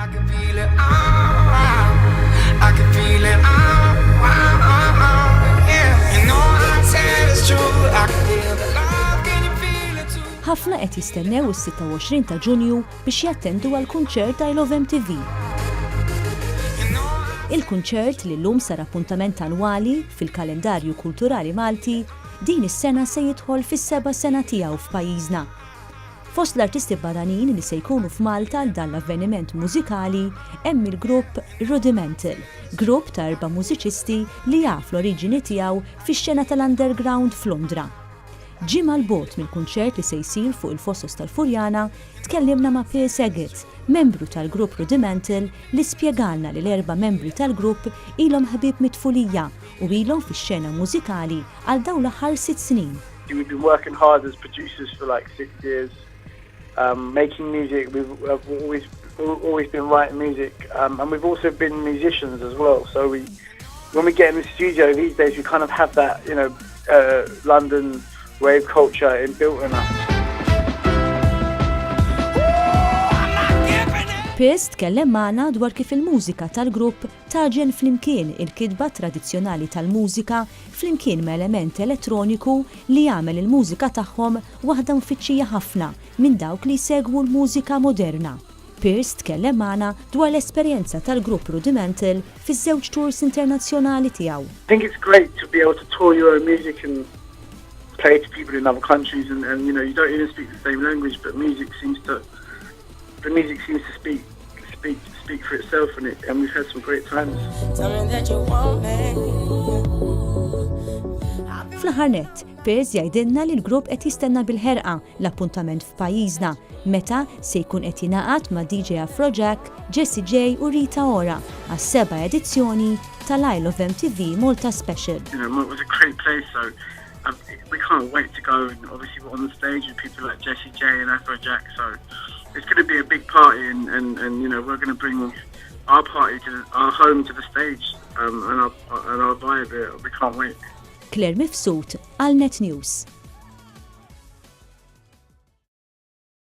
I can feel it, I can feel it, yeah. You know I said it's true, I can feel the love, can you feel it too? Ħafna qed jistennew is-26 ta' Ġunju biex jattendu għal kunċert I Love MTV. Il-kunċert li llum sar appuntament annwali fil-kalendarju kulturali Malti din is-sena se jidħol fis-7 sena tiegħu f'pajjiżna. Fost l-artisti barranin li se jkunu f'Malta għal dan l-avveniment mużikali hemm il-grupp Rudimental, grupp ta' 4 mużiċisti li jaf l-oriġini tiegħu fix-xena tal-underground f'Londra. Ġimgħa l-bogħod mill-kunċert li se jsir fuq il-Fossos tal-Furjana, tkellimna ma' Piers Eggett, membru tal-grupp Rudimental, li spjegalna li l-4 membri tal-grupp ilhom ħbieb mit-tfulija u ilhom fix-xena mużikali għal dawn l-aħħar 6 snin. We've been working hard as producers for like 6 years, making music. We've always been writing music, and we've also been musicians as well. So when we get in the studio these days, we kind of have that, you know, London rave culture inbuilt in us. Piers tkellem magħna dwar kif il-mużika tal-grupp taġen flimkien il-kitba tradizzjonali tal-mużika flimkien ma' element elettroniku li jagħmel il-mużika tagħhom waħda mfittxija ħafna minn dawk li jsegwu l-mużika moderna. Piers tkellem magħna dwar l-esperjenza tal-grupp Rudimental fiż-żewġ tours internazzjonali tiegħu. I think it's great to be able to tour your own music and play to people in other countries, and you know, you don't even speak the same language, but music seems to speak for itself, and we've had some great times. Fl-aħħar nett, Piers jgħidilna li l-grupp qed jistenna bil-ħerqa l-appuntament f'pajjiżna meta se jkun qed jingħaqad ma' DJ Afrojack, Jessie J u Rita Ora għas-7 edizzjoni tal-I Love MTV Malta Special. You know, it was a great place, so we can't wait to go, and obviously we're on the stage with people like Jessie J and Afrojack, so it's going to be a big party, and you know, we're going to bring our party to our home to the stage, and our vibe. We can't wait. Claire Mifsud, Għal Net News.